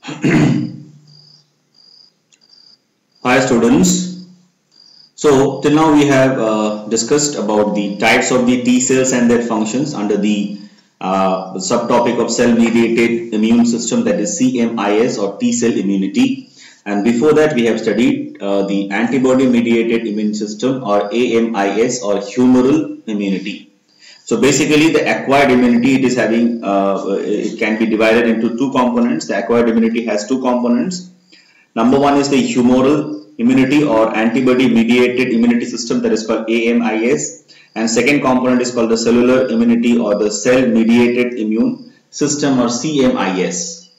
Hi students. So till now we have discussed about the types of the T cells and their functions under the subtopic of cell mediated immune system, that is CMIS or T cell immunity. And before that we have studied the antibody mediated immune system or AMIS or humoral immunity. So basically the acquired immunity, it is having it can be divided into two components. The acquired immunity has two components. Number one is the humoral immunity or antibody mediated immunity system, that is called AMIS, and second component is called the cellular immunity or the cell mediated immune system or CMIS.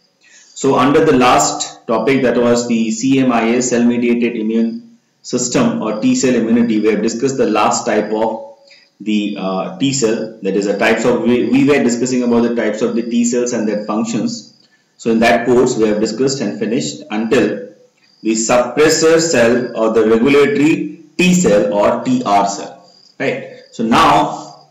So under the last topic, that was the CMIS, cell mediated immune system or T cell immunity, we have discussed the last type of the T cell, that is the types of, we were discussing about the types of the T cells and their functions. So in that course we have discussed and finished until the suppressor cell or the regulatory T cell or TR cell, right? So now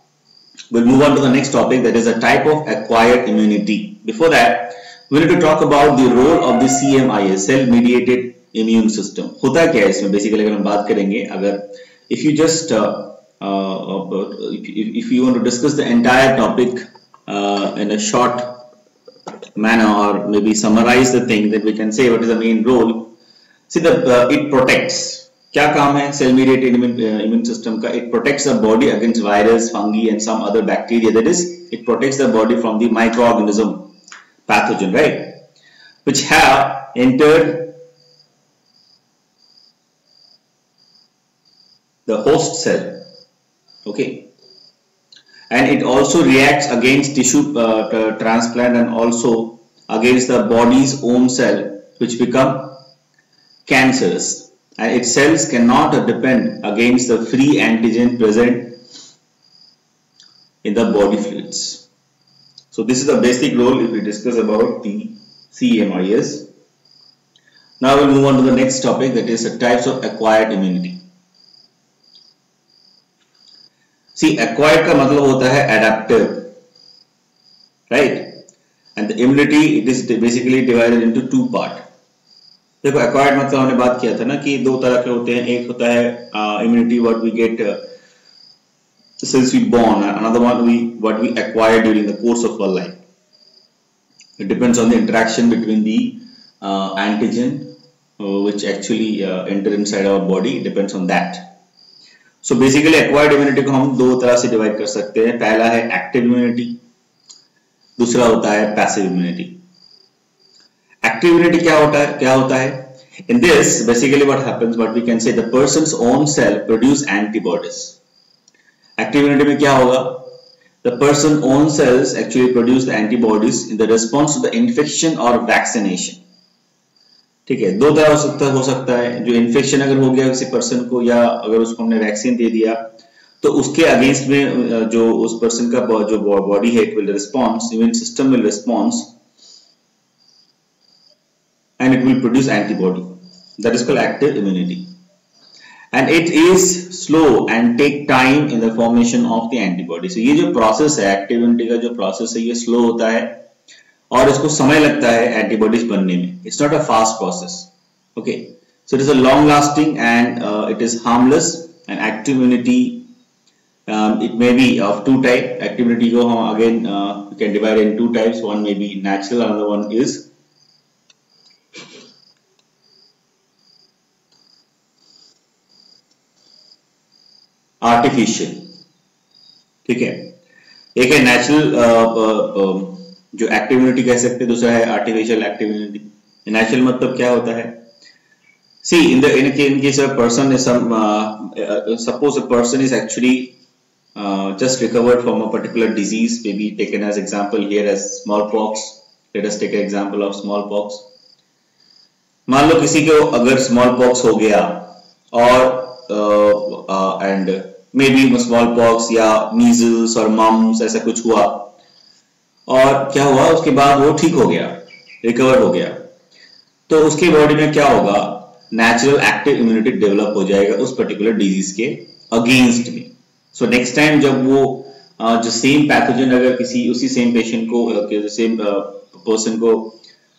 we'll move on to the next topic, that is a type of acquired immunity. Before that we need to talk about the role of the CMIS, cell mediated immune system. होता क्या है इसमें basically अगर हम बात करेंगे, अगर if you just if you want to discuss the entire topic in a short manner or maybe summarize the thing, that we can say what is the main role. See, it protects. क्या काम है cell mediated immune system का? It protects the body against virus, fungi and some other bacteria. That is, it protects the body from the microorganism, pathogen, right, which have entered the host cell. Okay, and it also reacts against tissue transplant and also against the body's own cell, which become cancerous, and its cells cannot depend against the free antigen present in the body fluids. So this is the basic role if we discuss about the CMIS. Now we'll move on to the next topic, that is the types of acquired immunity. See, acquired का मतलब होता है adaptive, right? And the immunity, it is basically divided into two parts. देखो, acquired मतलब हमने बात किया था ना कि दो तरह के होते हैं. एक होता है immunity what we get since we born, another one what we acquire during the course of our life. It depends on the interaction between the antigen which actually enter inside our body. It depends on that. So basically acquired immunity को हम दो तरह से divide कर सकते हैं. पहला है एक्टिव इम्यूनिटी, दूसरा होता है पैसिव इम्यूनिटी. Active immunity क्या होता है? In this, basically what happens, what we can say, the person's own cell produce antibodies. Active immunity में क्या होगा? The person's own cells actually produce the antibodies in the response to the infection or vaccination. ठीक है, दो तरह हो सकता है. जो इन्फेक्शन अगर हो गया किसी पर्सन को, या अगर उसको हमने वैक्सीन दे दिया, तो उसके अगेंस्ट में जो उस पर्सन का जो बॉडी है, it will response, immune system will response and it will produce antibody. That is called active immunity, and it is slow and take time in the formation of the antibody. So ये जो process है, active immunity का जो process है, ये slow होता है और इसको समय लगता है antibodies बनने में. It's not a fast process. Okay, so it is a long lasting and it is harmless. And active immunity it may be of two types. Active immunity को हम again we can divide in two types. One may be natural, another one is artificial. ठीक है, एक है natural जो active immunity कह सकते हैं, दूसरा है आर्टिफिशियल एक्टिव इम्यूनिटी. नेचुरल मतलब क्या होता है? सी in case a person is suppose a person is actually just recovered from a particular disease, maybe taken as example here as smallpox. Let us take an example of smallpox. मान लो किसी को अगर smallpox हो गया और and maybe smallpox या measles और mumps ऐसा कुछ हुआ, और क्या हुआ उसके बाद वो ठीक हो गया, रिकवर हो गया, तो उसके बॉडी में क्या होगा? नेचुरल एक्टिव इम्यूनिटी डेवलप हो जाएगा उस पर्टिकुलर डिजीज के अगेंस्ट में. सो नेक्स्ट टाइम जब वो जो सेम पैथोजन अगर किसी उसी सेम पेशेंट को, सेम पर्सन को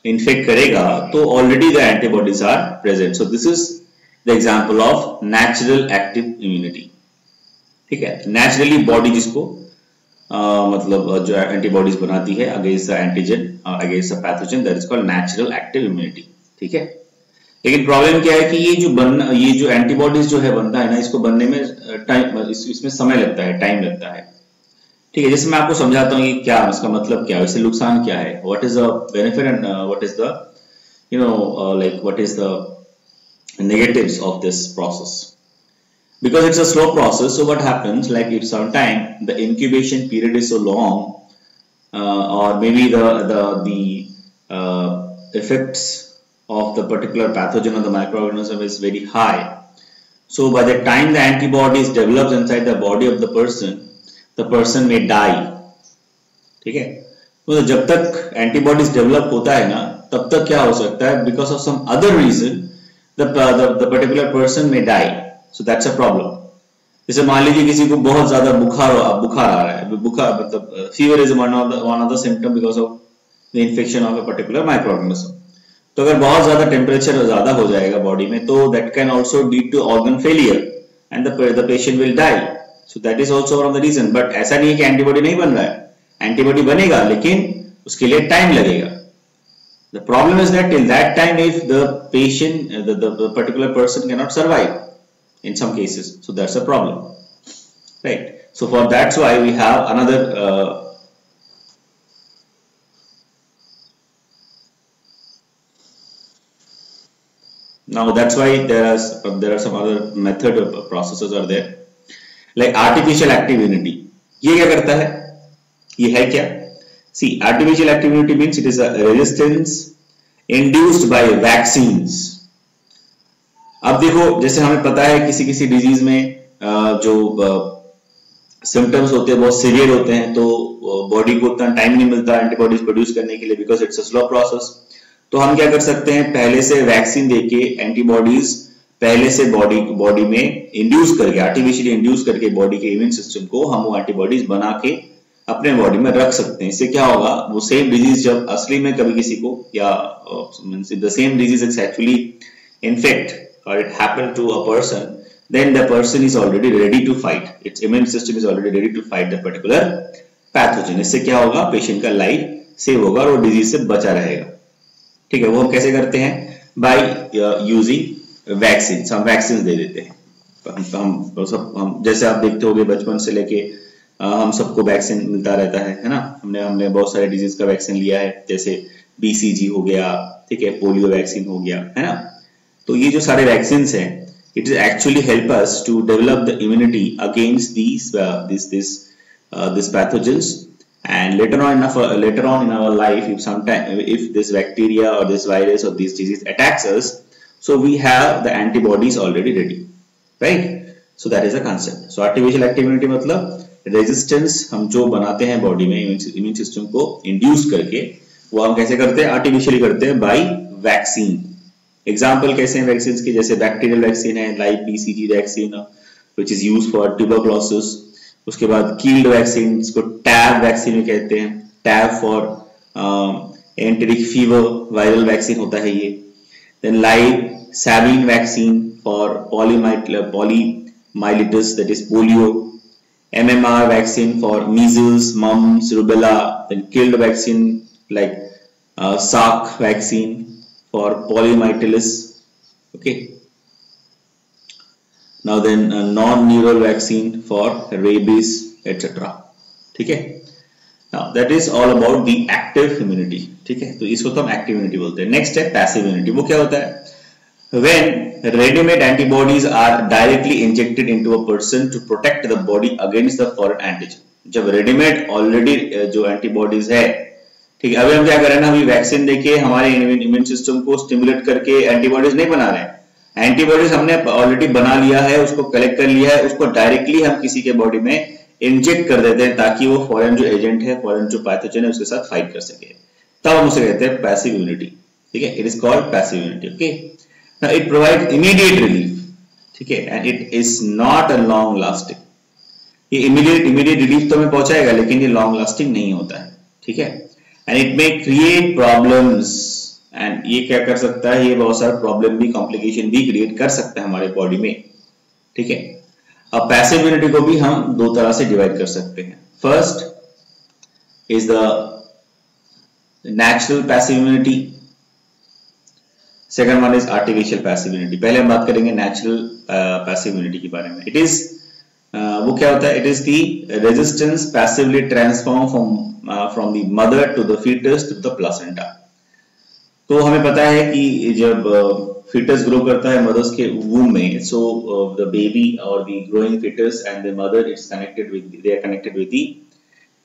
इन्फेक्ट करेगा तो already the antibodies are present. So this is the example of natural active immunity. ठीक है, नेचुरली बॉडी जिसको मतलब जो एंटीबॉडीज बनाती है against the antigen against the pathogen, that is called natural active immunity. ठीक है, लेकिन प्रॉब्लम क्या है कि ये जो एंटीबॉडीज जो है बनता है ना, इसको बनने में टाइम, इसमें समय लगता है, टाइम लगता है. ठीक है, जैसे मैं आपको समझाता हूँ कि क्या इसका मतलब क्या है, इससे नुकसान क्या है, what is the benefit and what is the like what is the negatives of this process. Because it's a slow process, so what happens, like if sometime the incubation period is so long, or maybe the effects of the particular pathogen or the microorganism is very high, so by the time the antibodies develops inside the body of the person may die. ठीक है, तो जब तक antibodies develop होता है ना, तब तक क्या हो सकता है, because of some other reason the particular person may die. So that's a problem. जैसे मान लीजिए किसी को बहुत ज्यादा बुखार आ रहा है, बुखार मतलब fever is one of the symptom because of the infection of a particular microorganism. तो अगर बहुत ज्यादा टेम्परेचर ज्यादा हो जाएगा बॉडी में, तो that can also lead to organ failure and the patient will die. So that is also one of the reason. But ऐसा नहीं है कि एंटीबॉडी नहीं बन रहा है, एंटीबॉडी बनेगा, लेकिन उसके लिए टाइम लगेगा. The problem is that till that time, if the patient, the particular person cannot survive in some cases, so that's a problem, right? So for that's why we have another now that's why there are some other method of processes are there, like artificial active immunity. ये क्या करता है, ये है क्या? See, artificial active immunity means it is a resistance induced by vaccines. अब देखो, जैसे हमें पता है किसी डिजीज में जो सिम्टम्स होते हैं बहुत सीवियर होते हैं, तो बॉडी को उतना टाइम नहीं मिलता एंटीबॉडीज प्रोड्यूस करने के लिए, because it's a slow process. तो हम क्या कर सकते हैं, पहले से वैक्सीन देके एंटीबॉडीज पहले से बॉडी में इंड्यूस करके, आर्टिफिशियली इंड्यूस करके बॉडी के इम्यून सिस्टम को हम वो एंटीबॉडीज बना के अपने बॉडी में रख सकते हैं. इससे क्या होगा, वो सेम डिजीज जब असली में कभी किसी को, या the same disease is actually infect और it happen to a person, then the person is already ready to fight, its immune system is already ready to fight the particular pathogen. इससे क्या होगा, पेशेंट का life save होगा और वो disease से बचा रहेगा. ठीक है, वो हम कैसे करते हैं, बाय यूजिंग वैक्सीन. हम वैक्सीन दे देते हैं. हम जैसे आप देखते होंगे बचपन से लेके हम सबको वैक्सीन मिलता रहता है ना. हमने बहुत सारे डिजीज का वैक्सीन लिया है, जैसे BCG हो गया, ठीक है, पोलियो वैक्सीन हो गया, है ना. तो ये जो सारे वैक्सीन हैं, it is actually help us to develop the immunity against this pathogens, and later on in our life, if this bacteria or this virus or this disease attacks us, so we have the antibodies already ready, right? So that is a concept. So artificial active immunity मतलब resistance हम जो बनाते हैं body में immune system को induce करके, वो हम कैसे करते हैं, आर्टिफिशियली करते हैं बाय वैक्सीन. एग्जांपल कैसे हैं वैक्सीन की, जैसे बैक्टीरियल वैक्सीन है like BCG vaccine which is used for tuberculosis. उसके बाद कील्ड वैक्सीन, इसको टैब वैक्सीन भी कहते हैं, TAB for enteric fever viral vaccine होता है ये. Then live Sabin vaccine for poliomyelitis that is polio. MMR vaccine for measles, mumps, rubella. Then killed vaccine like Salk vaccine for polymyelitis. Okay. Now then non-neural vaccine for rabies, etc. ठीक है. Now that is all about the active immunity. ठीक है, तो इसको तो हम active immunity बोलते हैं. Next है passive immunity. वो क्या होता है, when ready-made antibodies are directly injected into a person to protect the body against the foreign antigen. जब रेडीमेड ऑलरेडी जो एंटीबॉडीज है, ठीक है, अभी हम क्या कर रहे हैं ना, अभी वैक्सीन देके हमारे इम्यून सिस्टम को स्टिमुलेट करके एंटीबॉडीज नहीं बना रहे हैं. एंटीबॉडीज हमने ऑलरेडी बना लिया है, उसको कलेक्ट कर लिया है, उसको डायरेक्टली हम किसी के बॉडी में इंजेक्ट कर देते हैं ताकि वो फॉरेन जो एजेंट है, फॉरेन जो पैथोजन है, उसके साथ फाइट कर सके. तब हम उसे कहते हैं पैसिव इम्यूनिटी. ठीक है, it is called passive immunity. Okay, now it provides immediate relief, ठीक है, and it is not a long lasting. ये immediate relief तो हमें पहुंचाएगा, लेकिन ये long lasting नहीं होता है. ठीक है, and it may create problems and ये क्या कर सकता है, ये बहुत सारा प्रॉब्लम भी, कॉम्प्लिकेशन भी क्रिएट कर सकता है हमारे बॉडी में, ठीक है। अब पैसिव इम्यूनिटी को भी हम दो तरह से डिवाइड कर सकते हैं। First is the natural passive immunity, second one is artificial passive immunity. पहले हम बात करेंगे नेचुरल पैसिव इम्यूनिटी के बारे में। इट इज वो क्या होता है, it is the resistance passively transform from the mother to the foetus to the placenta. तो हमें पता है कि जब फीटस ग्रो करता है मदर्स के वूम में, सो द बेबी और the growing foetus and the mother is connected with, they are connected with the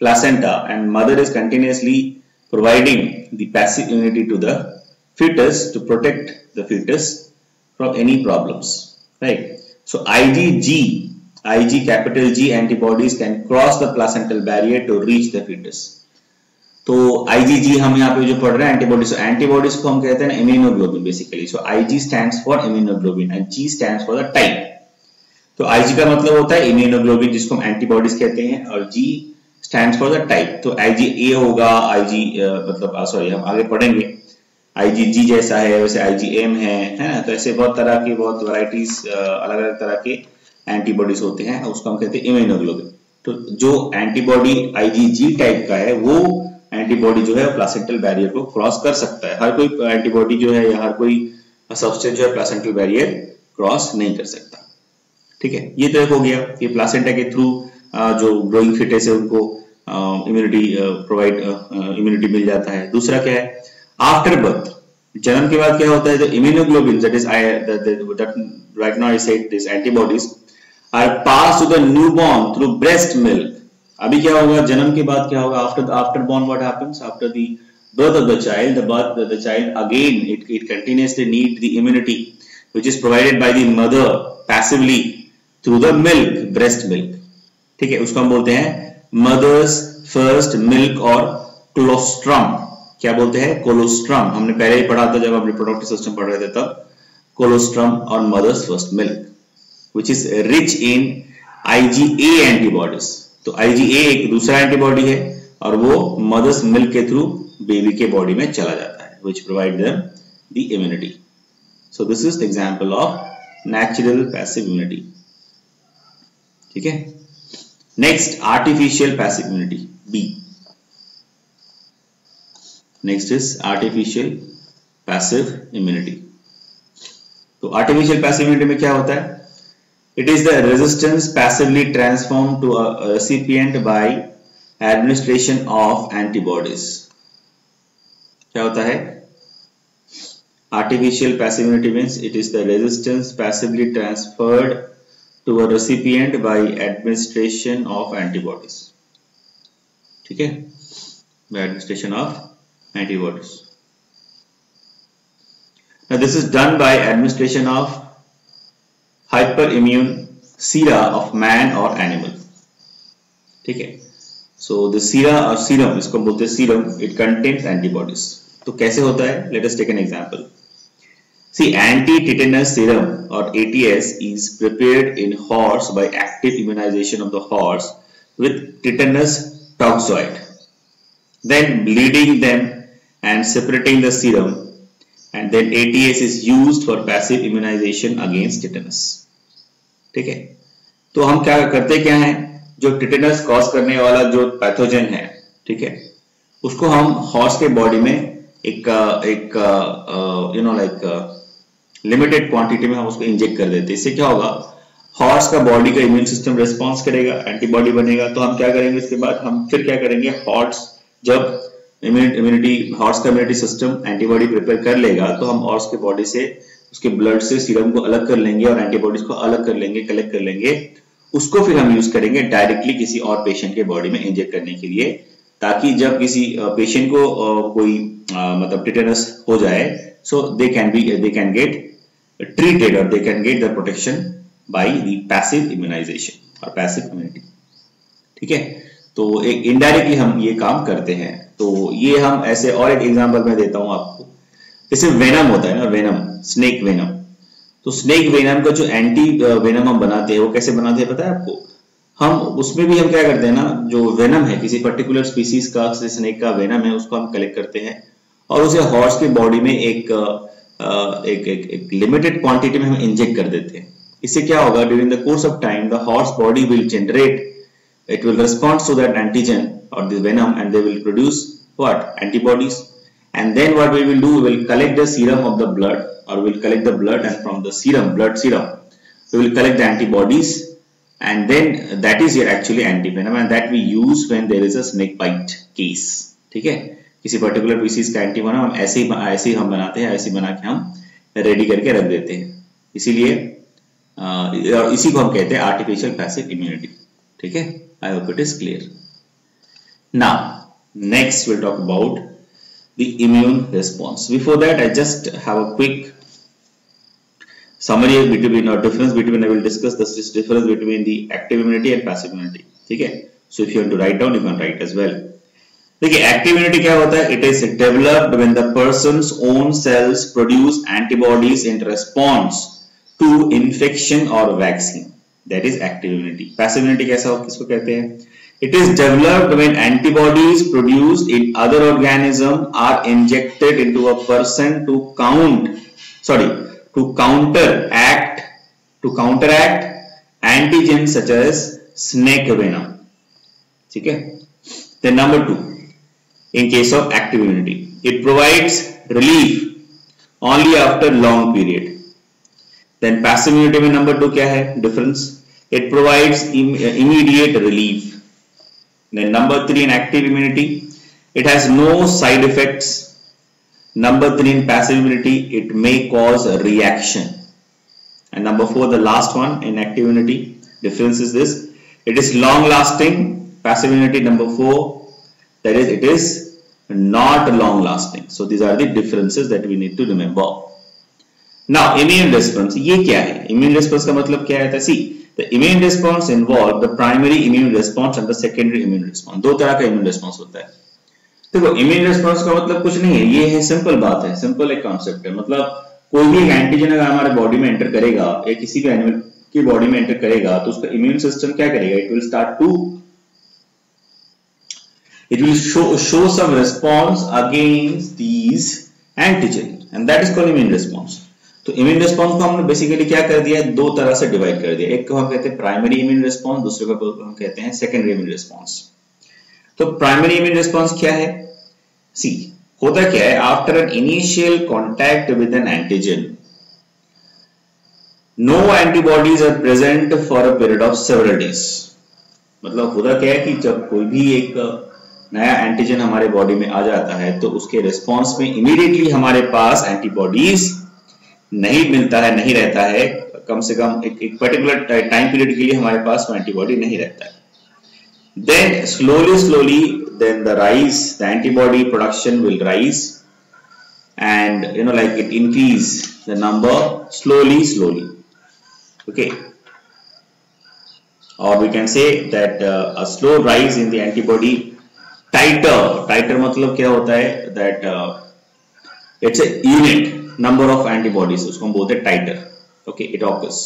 placenta and mother is continuously providing the passive immunity to the fetus to protect the fetus from any problems, right? So IG capital G antibodies can cross the placental barrier to reach the fetus. तो IgG हम यहाँ पे जो पढ़ रहे हैं antibodies, antibodies को हम कहते हैं immunoglobulin basically. So IG stands for immunoglobulin and G stands for the type। तो IG का मतलब होता है इम्यूनोग्लोबिन जिसको हम एंटीबॉडीज कहते हैं, और G stands for the type। तो IgA होगा, हम आगे पढ़ेंगे IgG जैसा है वैसे IgM है ना। तो ऐसे बहुत तरह की, बहुत वैरायटीज, अलग अलग तरह के एंटीबॉडीज होते हैं, उसको हम कहते हैं इम्यूनोग्लोबिन। तो जो एंटीबॉडी IgG टाइप का है वो एंटीबॉडी जो है प्लासेंटल बैरियर को क्रॉस कर सकता है। हर कोई एंटीबॉडी जो है या हर कोई सब्सटेंस जो है प्लासेंटल बैरियर क्रॉस नहीं कर सकता, ठीक है। ये तो हो गया, ये प्लासेंटा के थ्रू जो ग्रोइंग फीटस है उनको इम्यूनिटी मिल जाता है। दूसरा क्या है, आफ्टर बर्थ, जन्म के बाद क्या होता है, the immunoglobin that is right now I said this antibodies are pass to the newborn through breast milk. अभी क्या होगा, जन्म के बाद क्या होगा, after born what happens, after the birth of the child, the child again it continuously need the immunity which is provided by the mother passively through the milk, breast milk, ठीक है। उसको हम बोलते हैं मदर्स फर्स्ट मिल्क और colostrum. क्या बोलते हैं, कोलोस्ट्रम। हमने पहले ही पढ़ा था जब हम रिप्रोडक्टिव सिस्टम पढ़ रहे थे तब, कोलोस्ट्रम और mother's first milk which is rich in IgA antibodies. तो IgA एक दूसरा एंटीबॉडी है और वो मदर्स मिल्क के थ्रू बेबी के बॉडी में चला जाता है, which provide them the immunity. So this is the example of natural passive immunity, ठीक है। Next artificial passive immunity, B। Next is artificial passive immunity. तो आर्टिफिशियल पैसिव इम्यूनिटी में क्या होता है, it is the resistance passively transform to a recipient by administration of antibodies. क्या होता है, artificial passive immunity means it is the resistance passively transferred to a recipient by administration of antibodies, ठीक है, by administration of antibodies. Now this is done by administration of hyperimmune sera of man or animal, ठीक है। So the sera or serum, इसको बोलते हैं serum, it contains antibodies। तो कैसे होता है, let us take an example. See, anti-tetanus serum or ATS is prepared in horse by active immunization of the horse with tetanus toxoid, then bleeding them and separating the serum, and then ATS is used for passive immunization against tetanus, ठीक है। तो हम क्या करते क्या हैं, जो tetanus cause करने वाला जो पैथोजन है, ठीक है, उसको हम हॉर्स के बॉडी में एक लिमिटेड क्वांटिटी में हम उसको इंजेक्ट कर देते हैं। इससे क्या होगा, हॉर्स का बॉडी का इम्यून सिस्टम रिस्पॉन्स करेगा, एंटीबॉडी बनेगा। तो हम क्या करेंगे, इसके बाद हम फिर क्या करेंगे, हॉर्स जब हॉर्स का इम्यूनिटी सिस्टम एंटीबॉडी प्रिपेयर कर लेगा तो हम हॉर्स के बॉडी से, उसके ब्लड से सीरम को अलग कर लेंगे और एंटीबॉडीज को अलग कर लेंगे, कलेक्ट कर लेंगे। उसको फिर हम यूज करेंगे डायरेक्टली किसी और पेशेंट के बॉडी में इंजेक्ट करने के लिए, ताकि जब किसी पेशेंट को कोई मतलब टिटेनस हो जाए, so they can get treated or they can get the protection by the passive immunization or passive immunity, ठीक है। तो एक इनडायरेक्टली हम ये काम करते हैं। तो ये हम ऐसे, और एक एग्जांपल मैं देता हूं आपको, जैसे वेनम होता है ना, वेनम, स्नेक वेनम। तो स्नेक वेनम का जो एंटी वेनम हम बनाते हैं वो कैसे बनाते हैं पता है आपको, हम उसमें भी हम क्या करते हैं ना, जो वेनम है किसी पर्टिकुलर स्पीसीज का, स्नेक का वेनम है, उसको हम कलेक्ट करते हैं और उसे हॉर्स की बॉडी में एक लिमिटेड क्वांटिटी में हम इंजेक्ट कर देते हैं, इससे क्या होगा, during the course of time the horse body will generate, it will respond to that antigen or the venom and they will produce what, antibodies, and then what we will do, we will collect the serum of the blood, or we will collect the blood, and from the serum, blood serum, we will collect the antibodies, and then that is actually antivenom, and that we use when there is a snake bite case. ठीक है, किसी particular PCs का antivenom हम ऐसे ही हम बनाते हैं, ऐसे बना के हम रेडी करके रख देते हैं, इसीलिए इसी को हम कहते हैं आर्टिफिशियल पैसिव इम्यूनिटी. ठीक है, I hope it is clear. Now, next we'll talk about the immune response. Before that, I just have a quick summary between or difference between. I will discuss the difference between the active immunity and passive immunity. ठीक है? So if you want to write down, you can write as well. देखिए, active immunity क्या होता है? It is developed when the person's own cells produce antibodies in response to infection or vaccine. That is active immunity. Passive immunity कैसा हो, किसको कहते हैं? It is developed when antibodies produced in other organism are injected into a person to counteract antigens such as snake venom. ठीक है? Then number 2, in case of active immunity, it provides relief only after long period. Then passive immunity में number 2 क्या है difference? It provides immediate relief. Then number 3 in active immunity, it has no side effects. Number 3 in passive immunity, it may cause a reaction. And number 4, the last one in active immunity, difference is this: it is long lasting. Passive immunity number 4, that is, it is not long lasting. So these are the differences that we need to remember. Now, immune response, ये क्या है? Immune response का मतलब क्या है? See, the immune response involve the primary immune response and the secondary immune response. दो तरह का immune response होता है. देखो, immune response का मतलब कुछ नहीं है, ये है सिंपल बात है, सिंपल एक कॉन्सेप्ट है. मतलब कोई भी एक एंटीजन अगर हमारे बॉडी में एंटर करेगा या किसी भी एनिमल की बॉडी में एंटर करेगा तो उसका इम्यून सिस्टम क्या करेगा? It will show some response against these antigen, and that is called immune response. तो इम्यून रिस्पॉन्स को हमने बेसिकली क्या कर दिया है? दो तरह से डिवाइड कर दिया. एक को हम कहते हैं प्राइमरी इम्यून रिस्पॉन्स, दूसरे को हम कहते हैं सेकेंडरी इम्यून रिस्पॉन्स. तो प्राइमरी इम्यून रिस्पॉन्स क्या है? सी, होता क्या है, after an initial contact with an antigen no antibodies are present for a period of several days. मतलब होता क्या है कि जब कोई भी एक नया एंटीजन हमारे बॉडी में आ जाता है तो उसके रिस्पॉन्स में इमीडिएटली हमारे पास एंटीबॉडीज नहीं मिलता है, नहीं रहता है, कम से कम एक पर्टिकुलर टाइम पीरियड के लिए हमारे पास एंटीबॉडी नहीं रहता है. Then slowly then the antibody production will rise, and like it increase the number slowly. Okay, or we can say that a slow rise in the antibody titer मतलब क्या होता है? That it's a unit number of antibodies, उसको हम बोलते हैं टाइटर. Okay, it occurs.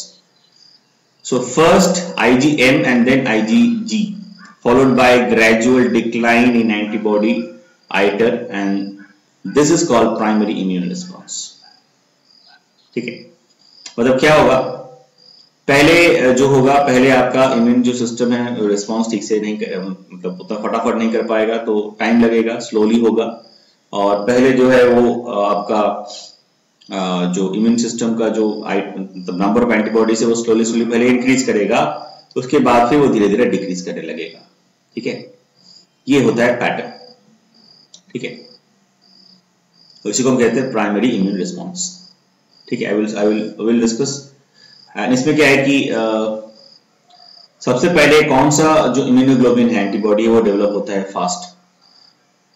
So first IgM and then IgG, followed by gradual decline in antibody titer, and this is called primary immune response. ठीक है, मतलब क्या होगा? पहले आपका इम्यून जो सिस्टम है रिस्पॉन्स ठीक से नहीं मतलब उतना फटाफट नहीं कर पाएगा, तो टाइम लगेगा, स्लोली होगा. और पहले जो है वो आपका जो इम्यून सिस्टम का जो मतलब नंबर ऑफ एंटीबॉडीज है वो स्लोली पहले इंक्रीज करेगा, उसके बाद फिर वो धीरे धीरे डिक्रीज करने लगेगा. ठीक है, ये होता है पैटर्न. ठीक है, इसी को हम कहते हैं प्राइमरी इम्यून रिस्पॉन्स. ठीक है, आई विल डिस्कस. इसमें क्या है कि सबसे पहले कौन सा जो इम्यूनोग्लोबिन है एंटीबॉडी है वो डेवलप होता है फास्ट,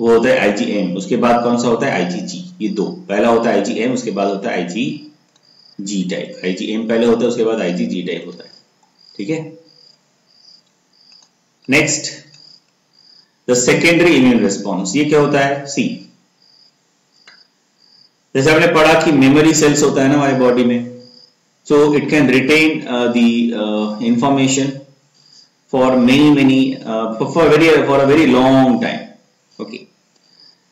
वो होता है IgM. उसके बाद कौन सा होता है? IgG. ये दो, पहला होता है IgM, उसके बाद होता है IgG टाइप. IgM पहले होता है, उसके बाद IgG टाइप होता है. ठीक है, next the secondary immune response. ये क्या होता है? सी, जैसे हमने पढ़ा कि मेमोरी सेल्स होता है ना हमारी बॉडी में, so it can retain the information for a very long time. Okay,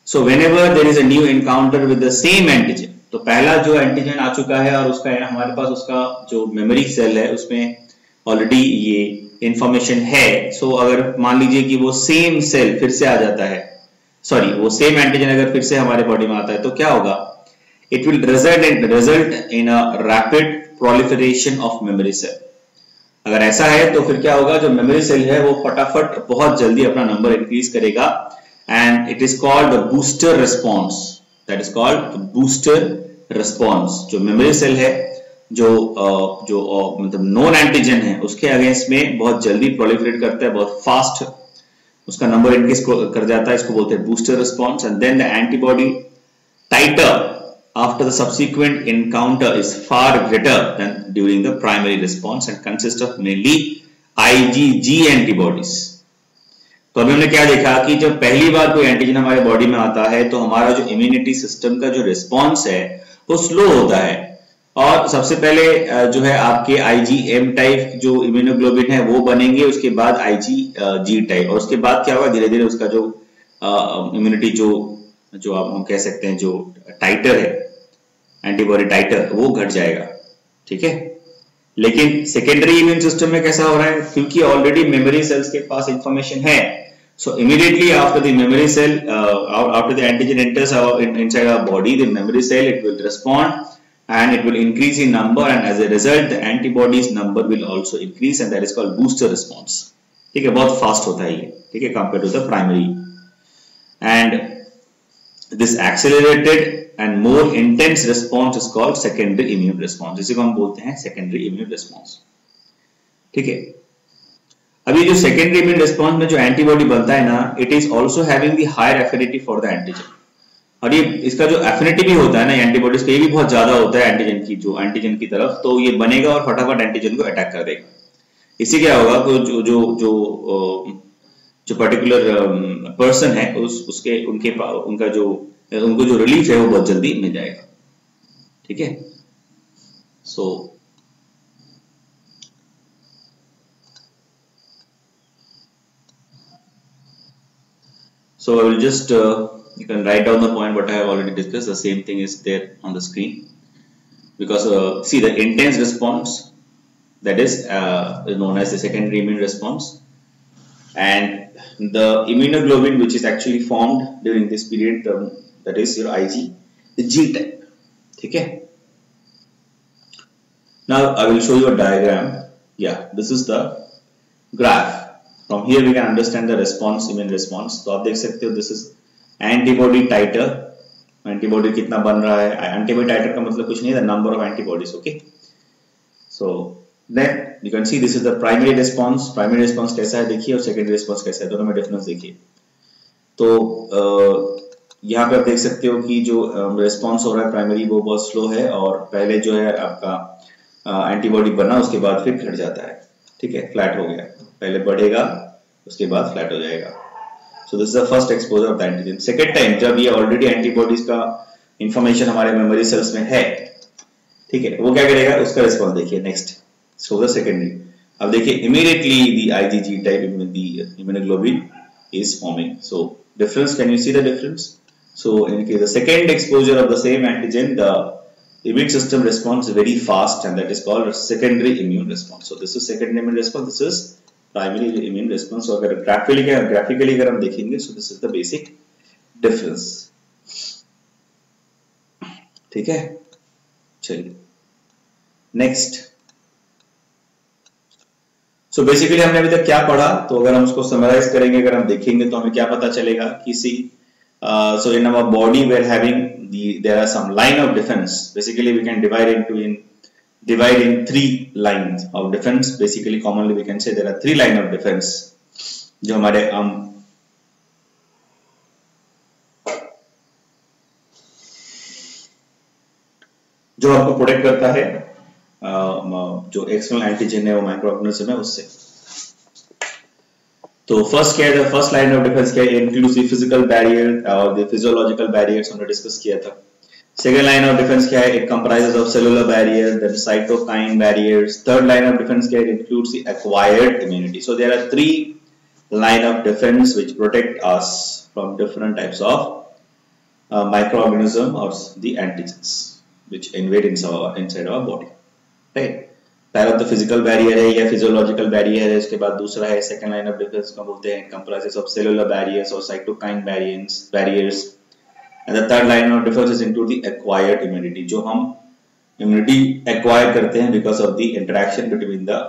So whenever there is a new encounter with the same antigen, तो पहला जो एंटीजन आ चुका है और उसका हमारे पास उसका जो मेमोरी सेल है उसमें ऑलरेडी ये इंफॉर्मेशन है. सो अगर मान लीजिए कि वो सेम सेल फिर से आ जाता है, सॉरी वो सेम एंटीजन अगर फिर से हमारे बॉडी में आता है तो क्या होगा? It will result in a rapid proliferation of memory cell. अगर ऐसा है तो फिर क्या होगा? जो मेमोरी सेल है वो फटाफट बहुत जल्दी अपना नंबर इंक्रीज करेगा and it is called the booster response. That is called the booster response. जो मेमोरी सेल है जो मतलब नॉन एंटीजन है उसके अगेंस्ट में बहुत जल्दी प्रोलिफरेट करता है, बहुत फास्ट उसका नंबर इंक्रीज कर जाता है, इसको बोलते हैं booster response. And then the antibody titre after the subsequent encounter is far greater than during the primary response and consists of mainly IgG antibodies. तो अभी हमने क्या देखा कि जब पहली बार कोई एंटीजन हमारे बॉडी में आता है तो हमारा जो इम्यूनिटी सिस्टम का जो रिस्पॉन्स है वो स्लो होता है और सबसे पहले जो है आपके IgM टाइप जो इम्यूनोग्लोबिन है वो बनेंगे, उसके बाद IgG टाइप, और उसके बाद क्या होगा? धीरे धीरे उसका जो इम्यूनिटी जो आप हम कह सकते हैं जो टाइटर है, एंटीबॉडी टाइटर, वो घट जाएगा. ठीक है, लेकिन सेकेंडरी इम्यून सिस्टम में कैसा हो रहा है? क्योंकि ऑलरेडी मेमोरी सेल्स के पास इंफॉर्मेशन है, so immediately after the memory cell after the antigen enters inside our body, the memory cell it will respond and it will increase in number and as a result the antibodies number will also increase and that is called booster response. ठीक है, बहुत fast होता है ये, ठीक है, compared to the primary. And this accelerated and more intense response is called secondary immune response. इसी को हम बोलते हैं secondary immune response. ठीक है, अभी जो secondary immune response में जो एंटीबॉडी बनता है ना, it is also having the higher affinity for the antigen. और ये इसका जो एफिनिटी भी होता है ना एंटीबॉडीज का, ये भी बहुत ज्यादा होता है एंटीजन की तरफ, तो ये बनेगा और फटाफट एंटीजन को अटैक कर देगा. इससे क्या होगा? तो जो पर्टिकुलर पर्सन है उनको जो रिलीफ है वो बहुत जल्दी मिल जाएगा. ठीक है, so I will just you can write down the point what I have already discussed. The same thing is there on the screen because see the intense response, that is known as the secondary immune response, and the immunoglobulin which is actually formed during this period, that is your IgG type. Okay, now I will show you a diagram. Yeah, this is the graph. From here we can understand the response, immune response. तो आप देख सकते हो this is antibody टाइटर. Antibody कितना बन रहा है? Antibody टाइटर का मतलब कुछ नहीं है, number of antibodies. Okay, so then you can see this is the primary response. Primary response कैसा है देखिए और सेकेंडरी रिस्पांस कैसा है, दोनों में डिफरेंस देखिए. तो यहाँ पे आप देख सकते हो कि जो रिस्पांस हो रहा है प्राइमरी वो बहुत स्लो है और पहले जो है आपका एंटीबॉडी बना उसके बाद फिर घट जाता है. ठीक है, फ्लैट हो गया, पहले बढ़ेगा उसके बाद फ्लैट हो जाएगा. So this is the first exposure of the antigen. Second time जब ये already antibodies का information हमारे memory cells में है, ठीक है, वो क्या करेगा? उसका response देखिए next. So the secondary. अब देखिए immediately the IgG type the immunoglobulin is forming. So difference, can you see the difference? So in case the second exposure of the same antigen, the immune system responds very fast and that is called secondary immune response. So this is secondary immune response. This is primary immune response. तो अगर graphically अगर हम देखेंगे, सो this is the basic difference. ठीक है, चलिए next. So basically हमने अभी तक क्या पढ़ा, तो अगर हम उसको समराइज करेंगे, अगर हम देखेंगे तो हमें क्या पता चलेगा कि see so in our body we are having there are some line of defence. Basically we can divide in 3 lines of defense. Basically commonly we can say there are 3 line of defense जो हमारे जो आपको protect करता है जो external antigen है वो micro organism है उससे. तो फर्स्ट क्या है? फर्स्ट लाइन ऑफ डिफेंस क्या है? इंक्लूसिव फिजिकल बैरियर और द फिजियोलॉजिकल बैरियर्स हमने डिस्कस किया था. Second line of defense क्या है? It comprises of cellular barrier, then cytokine barriers. Third line of defense क्या है? It includes the acquired immunity. So there are 3 line of defense which protect us from different types of microorganism or the antigens which invade inside our body, right? पहला तो physical barrier है या physiological barrier है, उसके बाद दूसरा है second line of defence को बोलते हैं कंप्राइजेस ऑफ सेलुलर बैरियर्स और cytokine barriers and the third line of defence is include the acquired immunity, जो हम इम्यूनिटी एक्वायर करते हैं because of the interaction between the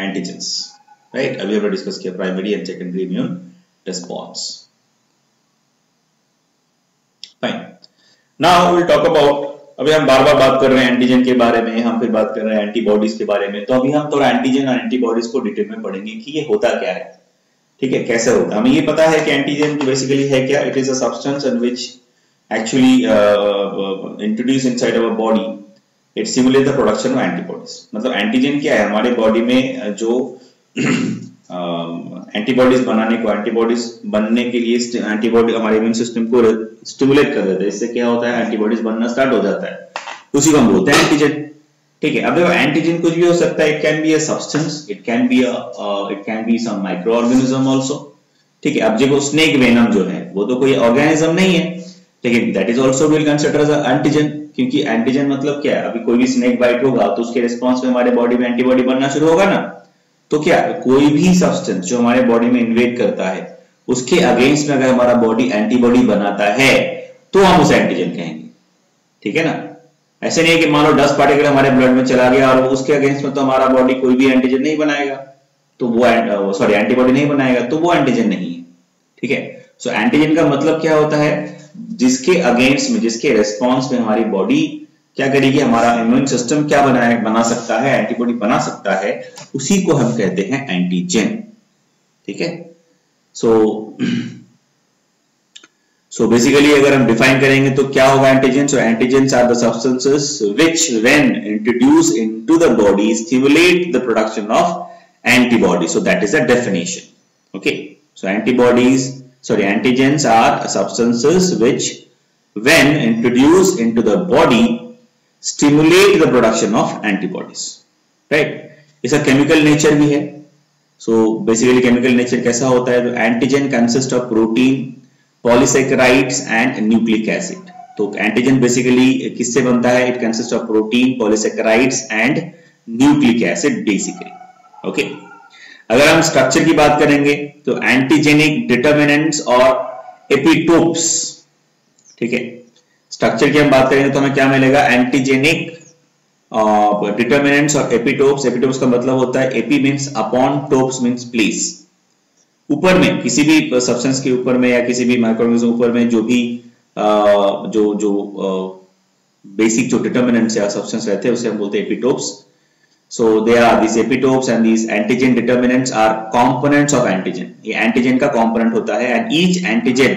antigens, right? अभी हमने डिस्कस किया primary and secondary immune response. Fine, now will talk about, अभी हम बार बार बात कर रहे हैं एंटीजन के बारे में, हम फिर बात कर रहे हैं एंटीबॉडीज के बारे में, तो अभी हम थोड़ा एंटीजन और एंटीबॉडीज को डिटेल में पढ़ेंगे कि ये होता क्या है, ठीक है, कैसे होता है। हमें ये पता है कि एंटीजन बेसिकली है क्या, it is a substance in which actually introduce inside our body, it stimulate the production of antibodies. मतलब एंटीजन क्या है, हमारे बॉडी में जो एंटीबॉडीज बनाने को, एंटीबॉडीज बनने के लिए एंटीबॉडी हमारे इम्यून सिस्टम को स्टिमुलेट कर देते हैं, इससे क्या होता है एंटीबॉडीज बनना स्टार्ट हो जाता है, उसी को हम बोलते हैं एंटीजन, ठीक है। अब देखो एंटीजन कुछ भी हो सकता है, it can be a substance, it can be some micro organism also, ठीक है। अब देखो स्नेक वेनम जो है वो तो कोई ऑर्गेनिज्म नहीं है, लेकिन that is also will consider as antigen, क्योंकि एंटीजन मतलब क्या है, अभी कोई भी स्नेक बाइट होगा तो उसके रिस्पांस में हमारे बॉडी में एंटीबॉडी बनना शुरू होगा ना, तो क्या कोई भी सब्सटेंस जो हमारे बॉडी में इन्वेड करता है उसके अगेंस्ट में अगर हमारा बॉडी एंटीबॉडी बनाता है तो हम उसे एंटीजन कहेंगे, ठीक है ना। ऐसे नहीं है कि मान लो 10 पार्टिकल हमारे ब्लड में चला गया और उसके अगेंस्ट में तो हमारा बॉडी कोई भी एंटीजन नहीं बनाएगा, तो वो एंटीबॉडी नहीं बनाएगा, तो वो एंटीजन नहीं है, ठीक है। सो एंटीजन का मतलब क्या होता है, जिसके अगेंस्ट में, जिसके रेस्पॉन्स में हमारी बॉडी क्या करेगी, हमारा इम्यून सिस्टम क्या बना सकता है, एंटीबॉडी बना सकता है, उसी को हम कहते हैं एंटीजन, ठीक है। सो बेसिकली अगर हम डिफाइन करेंगे तो क्या होगा antigen, so antigens are the substances which when introduce into the body stimulate the production of antibody, so that is the definition, okay. So antigens are substances which when introduced into the body stimulate the production of antibodies, right? इसका chemical nature भी है। So basically chemical nature कैसा होता है, तो antigen consist of protein, polysaccharides and nucleic acid. तो antigen basically किससे बनता है, it consist of protein, polysaccharides and nucleic acid basically, okay. अगर हम स्ट्रक्चर की बात करेंगे तो एंटीजेनिक डिटर्मिनेंट्स और एपिटोप्स, ठीक है। स्ट्रक्चर की हम बात करेंगे तो हमें क्या मिलेगा, एंटीजेनिक डिटर्मिनेंट्स और एपिटोप्स। एपिटोप्स का मतलब होता है, AP means upon, topes means place, ऊपर में किसी भी सब्सटेंस के ऊपर में या किसी भी माइक्रोऑर्गेनिज्म ऊपर में जो भी बेसिक जो डिटर्मिनेंट्स या सब्सटेंस रहते हैं उसे हम बोलते हैं epitopes. So there are these epitopes and these antigen determinants are components of antigen. ये antigen का component होता है and each antigen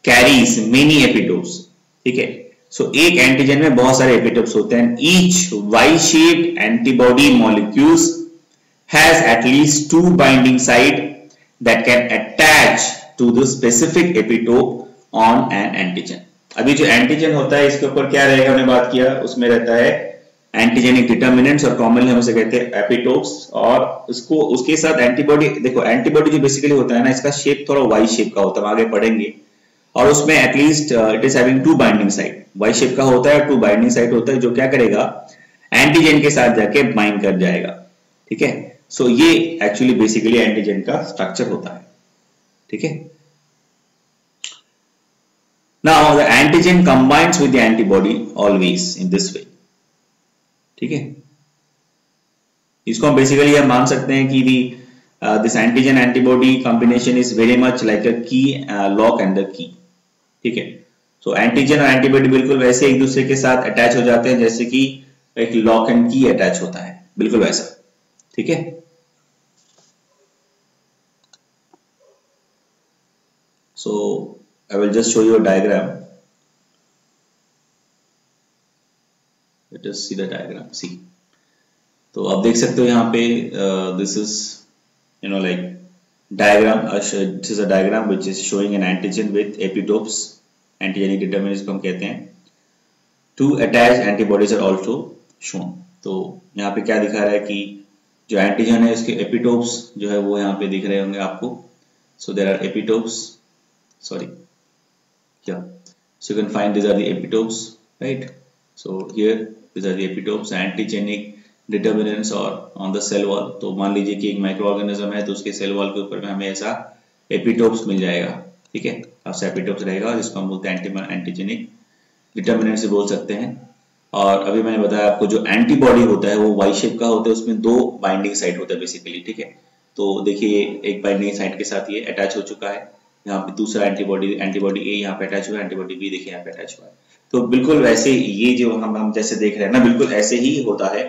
carries many epitopes, ठीक है। So एक antigen में बहुत सारे epitopes होते हैं and each Y-shaped antibody molecules has at least 2 binding site that can attach to the specific epitope on an antigen. अभी जो antigen होता है इसके ऊपर क्या रहेगा, हमने बात किया, उसमें रहता है एंटीजेनिक डिटर्मिनेंट्स और कॉमनली हम उसे कहते हैं एपिटोप्स, और उसको उसके साथ एंटीबॉडी। देखो एंटीबॉडी जो बेसिकली होता है ना, इसका शेप थोड़ा वाई शेप का होता है, आगे पढ़ेंगे, और उसमें at least it is having 2 binding site, Y shape का होता है, 2 बाइंडिंग साइट होता है, जो क्या करेगा एंटीजन के साथ जाके बाइंड कर जाएगा, ठीक है। सो ये एक्चुअली बेसिकली एंटीजन का स्ट्रक्चर होता है, ठीक है। Now the antigen combines with the antibody always in this way, ठीक है। इसको हम बेसिकली हम मान सकते हैं कि this antigen antibody combination is very much like अ की लॉक एंड द की, ठीक है। सो एंटीजन और एंटीबॉडी बिल्कुल वैसे एक दूसरे के साथ अटैच हो जाते हैं जैसे कि एक लॉक एंड की अटैच होता है, बिल्कुल वैसा, ठीक है। So I will just show you a diagram, let us see the diagram, see। तो आप देख सकते हो यहाँ पे this is like diagram, this is a diagram which is showing an antigen with epitopes, antigenic determinants को हम कहते हैं, 2 attached antibodies are also shown। तो यहाँ पे क्या दिखा रहा है कि जो एंटीजन है उसके एपिटोप्स जो है वो यहाँ पे दिख रहे होंगे आपको। so there are epitopes, sorry, Yeah, so you can find these are the epitopes, right? So here these are the epitopes, antigenic determinants और on the cell wall. तो मान लीजिए कि एक माइक्रो ऑर्गेनिज्म है तो उसके सेल वॉल के ऊपर में हमें ऐसा एपिटोप्स मिल जाएगा, ठीक है, आपसे एपिटोप्स रहेगा जिसको हम बोलते हैं एंटीजेनिक डिटर्मिनेंट्स बोल सकते हैं। और अभी मैंने बताया आपको जो एंटीबॉडी होता है वो वाई शेप का होता है, उसमें दो बाइंडिंग साइट होता है बेसिकली, ठीक है। तो देखिए एक बाइंडिंग साइट के साथ ये अटैच हो चुका है, यहाँ पे दूसरा एंटीबॉडी ए यहाँ पे अटैच हुआ है, एंटीबॉडी बी देखिए यहाँ पे अटैच हुआ है। तो बिल्कुल वैसे ये जो हम जैसे देख रहे हैं ना, बिल्कुल ऐसे ही होता है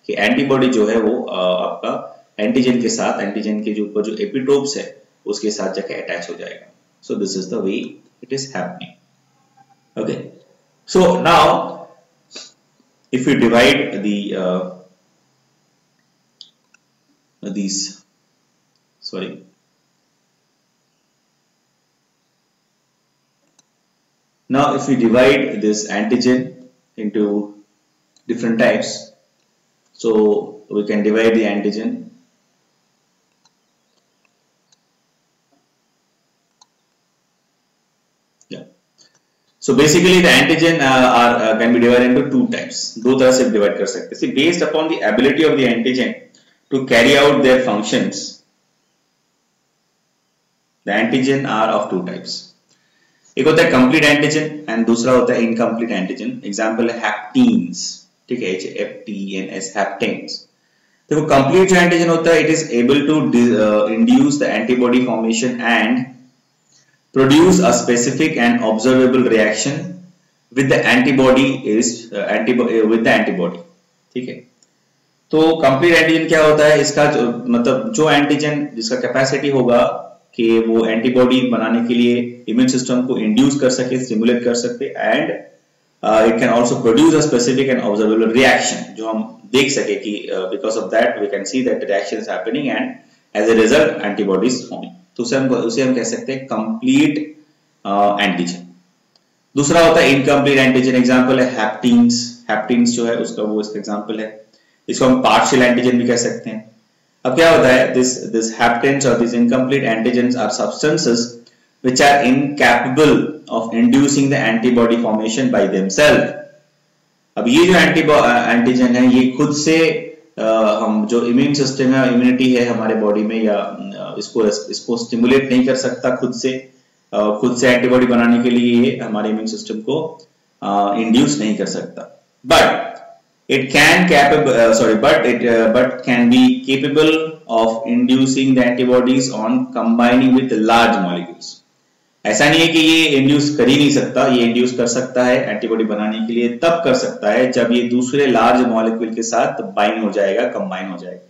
कि एंटीबॉडी जो है वो आपका एंटीजन के साथ, एंटीजन के जो ऊपर जो एपिटोप्स है उसके साथ जाके अटैच हो जाएगा। सो this is the way it is happening. Okay, so now if you divide now if we divide this antigen into different types, so we can divide the antigen So basically the antigen can be divided into two types. दो तरह से divide कर सकते हैं. See, based upon the ability of the antigen to carry out their functions, the antigen are of two types. एक होता है complete antigen and दूसरा होता है incomplete antigen. Example है haptenes, ठीक है, HFTENS, haptenes. देखो complete जो antigen होता है, it is able to induce the antibody formation and produce a specific and observable reaction with the antibody with the antibody, ठीक है। तो कंप्लीट एंटीजन क्या होता है, इसका मतलब जो एंटीजन जिसका कैपेसिटी होगा कि वो एंटीबॉडी बनाने के लिए इम्यून सिस्टम को इंड्यूस कर सके, स्टिमुलेट कर सके, and it can also produce a specific and observable reaction, जो हम देख सके कि because of that we can see that reaction is happening and as a result antibody is forming. तो उसे हम कह सकते हैं कंप्लीट एंटीजन। दूसरा होता है इनकम्प्लीट एंटीजन, एग्जांपल है हैप्टीन्स। हैप्टीन्स जो है उसका वो इसका एग्जांपल है, इसको हम पार्शियल एंटीजन भी कह सकते हैं। अब क्या होता है, दिस हैप्टेन्स और this incomplete antigens are substances which are incapable of inducing the antibody formation by themselves. अब ये जो एंटीजन है ये खुद से हम जो इम्यून सिस्टम है, इम्यूनिटी है हमारे बॉडी में, या इसको स्टिमुलेट नहीं कर सकता खुद से एंटीबॉडी बनाने के लिए ये हमारे इम्यून सिस्टम को इंड्यूस नहीं कर सकता, but it can be capable of inducing the antibodies on combining with large molecules. ऐसा नहीं है कि ये इंड्यूस कर ही नहीं सकता, ये इंड्यूस कर सकता है एंटीबॉडी बनाने के लिए, तब कर सकता है जब ये दूसरे लार्ज मॉलिक्यूल के साथ बाइंड हो जाएगा, कंबाइन हो जाएगा,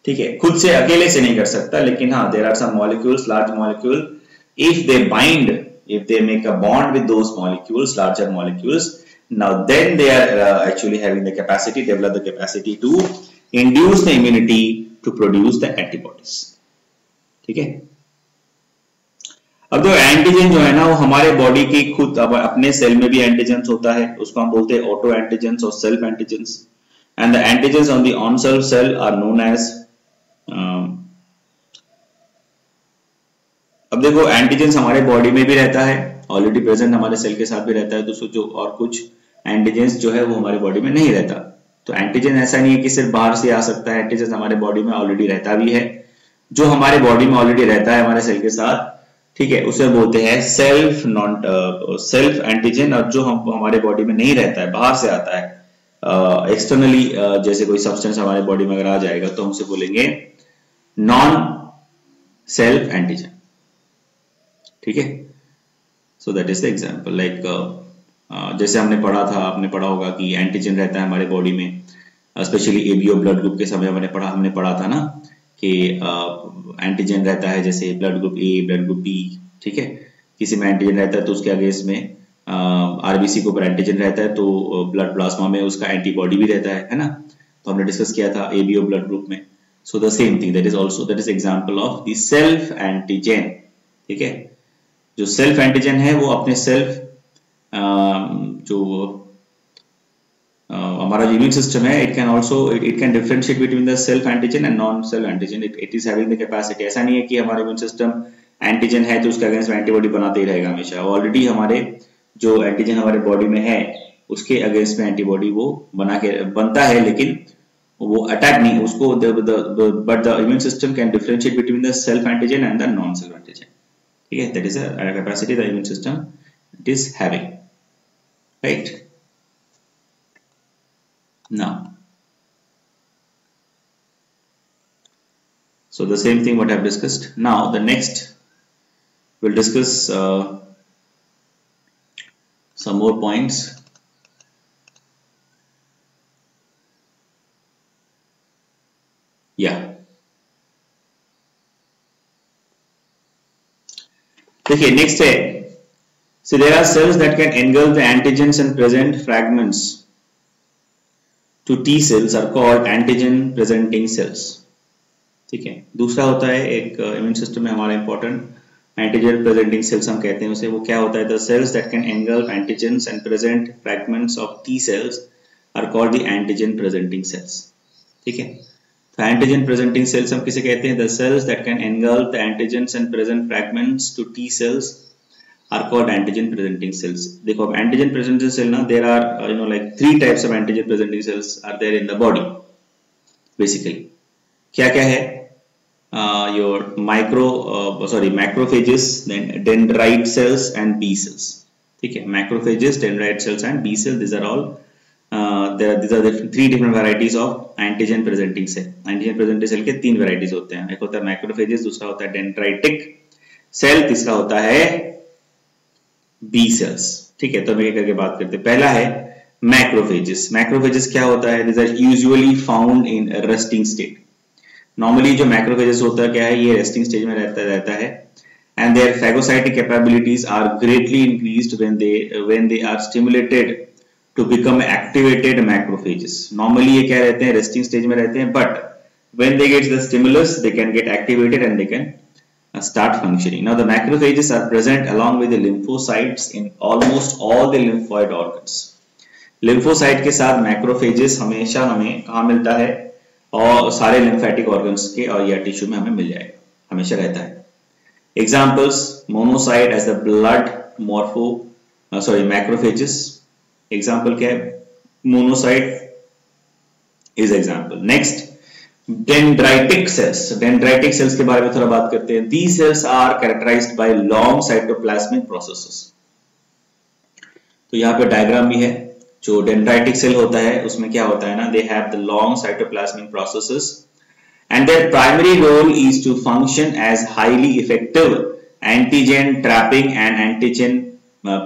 ठीक है। खुद से अकेले से नहीं कर सकता, लेकिन हाँ, there are some molecules, large molecule, if they bind, if they make a bond with those molecules, larger molecules, now then they are actually having the capacity, develop the capacity to induce the immunity to produce the antibodies, ठीक है। अब जो antigen जो है ना, वो हमारे body की खुद अपने सेल में भी एंटीजेंस होता है, उसको हम बोलते हैं ऑटो एंटीजेंस और self antigens, and the antigens on the on self cell are known as अब देखो एंटीजेंस हमारे बॉडी में भी रहता है, ऑलरेडी प्रेजेंट हमारे सेल के साथ भी रहता है, तो जो और कुछ एंटीजेंस जो है वो हमारे बॉडी में नहीं रहता। तो एंटीजन ऐसा नहीं है कि सिर्फ बाहर से आ सकता है, एंटीजन हमारे बॉडी में ऑलरेडी रहता भी है। जो हमारे बॉडी में ऑलरेडी रहता है हमारे सेल के साथ, ठीक है, उसे बोलते हैं सेल्फ एंटीजन। और जो हमारे बॉडी में नहीं रहता है, बाहर से आता है एक्सटर्नली, जैसे कोई सब्सटेंस हमारे बॉडी में अगर आ जाएगा तो हम उसे बोलेंगे नॉन सेल्फ एंटीजन, ठीक है। सो that is the example, like जैसे हमने पढ़ा था, आपने पढ़ा होगा कि एंटीजन रहता है हमारे बॉडी में, स्पेशली एबीओ ब्लड ग्रुप के समय हमने पढ़ा था ना कि एंटीजन रहता है जैसे blood group A, blood group B, ठीक है। किसी में एंटीजन रहता है तो उसके आगे इसमें आरबीसी के ऊपर एंटीजन रहता है, तो ब्लड प्लाज्मा में उसका एंटीबॉडी भी रहता है ना। तो हमने डिस्कस किया था एबीओ ब्लड ग्रुप में। So the same thing, that is example of the self antigen, ठीक है। जो सेल्फ एंटीजन है वो अपने सेल्फ जो हमारा इम्यून सिस्टम है, it can differentiate between the self antigen and non self antigen. It is having the capacity. ऐसा नहीं है कि हमारा इम्यून सिस्टम एंटीजन है तो उसके अगेंस्ट एंटीबॉडी बनाते ही रहेगा हमेशा। ऑलरेडी हमारे जो एंटीजन हमारे बॉडी में है उसके अगेंस्ट में एंटीबॉडी वो बनता है, लेकिन वो अटैक नहीं उसको, but the immune system can differentiate between the self antigen and the non self antigen. ठीक है, that is a capacity the immune system it is having, right. Now, so the same thing what I have discussed. Now the next we'll discuss some more points. Yeah, देखिए next है, so there are cells that can engulf the antigens and present fragments to T cells are called antigen presenting cells। ठीक है, दूसरा होता है एक immune system में हमारा इंपॉर्टेंट एंटीजन प्रेजेंटिंग सेल्स हम कहते हैं उसे, वो क्या होता है, the cells that can engulf antigens and present fragments of T cells are called the antigen presenting cells. ठीक है, तो एंटीजन प्रेजेंटिंग सेल्स हम किसे कहते हैं, the cells that can engulf the antigens and present fragments to T cells are called antigen presenting cells। देखो अब antigen presenting cell ना, there are like 3 types of antigen presenting cells are there in the body basically। क्या क्या है, your macrophages, then dendrite cells and B cells। ठीक है, macrophages, dendrite cells and B cells, these are all these are the 3 different varieties of antigen presenting cell। antigen presenting cell के 3 varieties होते हैं, एक होता है macrophages, दूसरा होता है dendritic cell, तीसरा होता है बी सेल्स। ठीक है, तो हम एक करके बात करते हैं। पहला है मैक्रोफेजेस। मैक्रोफेजेस क्या होता है, this are usually found in resting state. Normally जो मैक्रोफेजेस होता है क्या है, ये रेस्टिंग स्टेज में रहता है and their phagocytic capabilities are greatly increased when they are stimulated to become activated macrophages. Normally ये क्या रहते हैं, रेस्टिंग स्टेज में रहते हैं, but when they get the stimulus they can get activated and they can start functioning। Now the macrophages are present along with the lymphocytes in almost all the lymphoid organs। lymphocyte के साथ macrophages हमेशा हमें कहाँ मिलता है, और सारे lymphatic organs के और या टिश्यू में हमें मिल जाएगा, हमेशा रहता है। Examples, monocyte as the blood macrophages। example क्या है, monocyte is example। next dendritic sales. Dendritic sales के बारे में थोड़ा बात करते हैं। These cells are characterized by long cytoplasmic processes। तो यहाँ पे डायग्राम भी है, जो डेंड्राइटिक सेल होता है उसमें क्या होता है ना, they have the long cytoplasmic processes and their primary role is to function as highly effective antigen trapping and antigen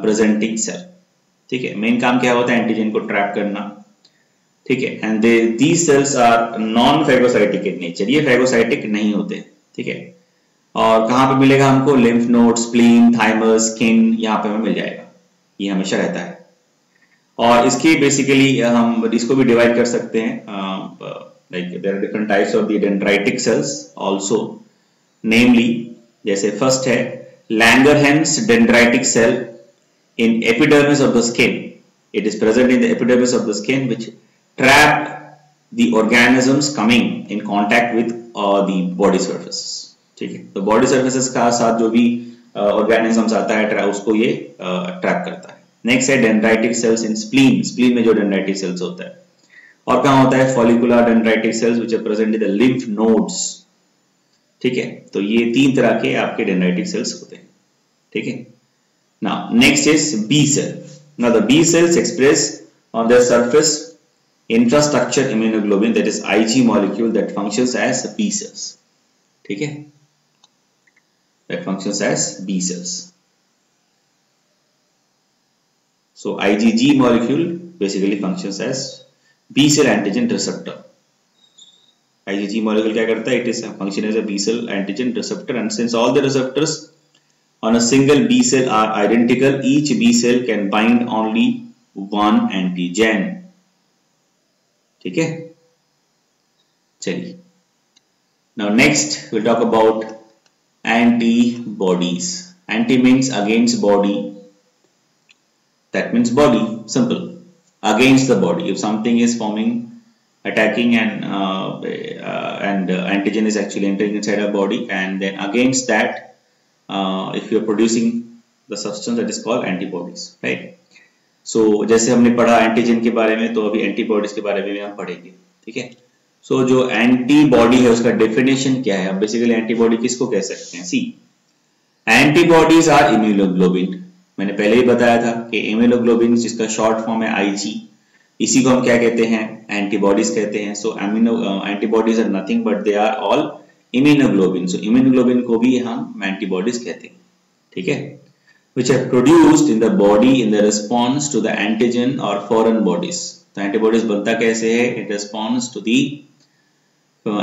presenting cell। ठीक है, मेन काम क्या होता है, एंटीजन को ट्रैप करना। ठीक है, and these cells are non phagocytic in nature, ये फैगोसाइटिक नहीं होते। ठीक है, और कहाँ पे मिलेगा हमको, lymph node, spleen, thymus, skin, यहाँ पे हमें मिल जाएगा, ये हमेशा रहता है। और इसकी बेसिकली हम इसको भी डिवाइड कर सकते हैं, like there are different types of the dendritic cells also, namely जैसे फर्स्ट है Langerhans dendritic cell in epidermis of the skin. It is present in the epidermis of the skin which trap the organisms coming in contact with the body surface। ठीक है, तो body surfaces का साथ जो भी organisms आता है उसको ये ट्रैप करता है। नेक्स्ट है डेंड्राइटिक सेल्स इन स्प्लीन। स्प्लीन में जो डेंड्राइटिक सेल्स होता है, और कहाँ होता है, follicular dendritic sales which are present in the lymph nodes। ठीक है, तो ये 3 तरह के आपके डेंड्राइटिक सेल्स होते हैं। ठीक है, now next is B cell। now the B cells express on their surface infrastructure immunoglobulin, that is Ig molecule that functions as B cells। ठीक है, that functions as B cells। so IgG molecule basically functions as B cell antigen receptor। IgG molecule क्या करता है, it is function as a B cell antigen receptor, and since all the receptors on a single B cell are identical, each B cell can bind only one antigen। ठीक है, चलिए, now next we'll talk about antibodies। anti means against body, that means body, simple, against the body। if something is forming, attacking and antigen is actually entering inside our body, and then against that if you are producing the substance that is called antibodies, right? So जैसे हमने पढ़ा antigen के बारे में, तो अभी antibodies के बारे में हम पढ़ेंगे, ठीक है? So जो एंटीबॉडी है उसका डेफिनेशन क्या है? अब बेसिकली एंटीबॉडी किसको कह सकते हैं? सी, एंटीबॉडीज आर इम्यूनोग्लोबिन। मैंने पहले ही बताया था कि इम्यूनोग्लोबिन जिसका शॉर्ट फॉर्म है आईजी, इसी को हम क्या कहते हैं? एंटीबॉडीज कहते हैं। So antibodies are nothing but they are all immunoglobin. So immunoglobin को भी हम एंटीबॉडीज कहते हैं, ठीक है? Which are produced in the body in the response to the antigen or foreign bodies. तो antibodies बनता कैसे है? In response to the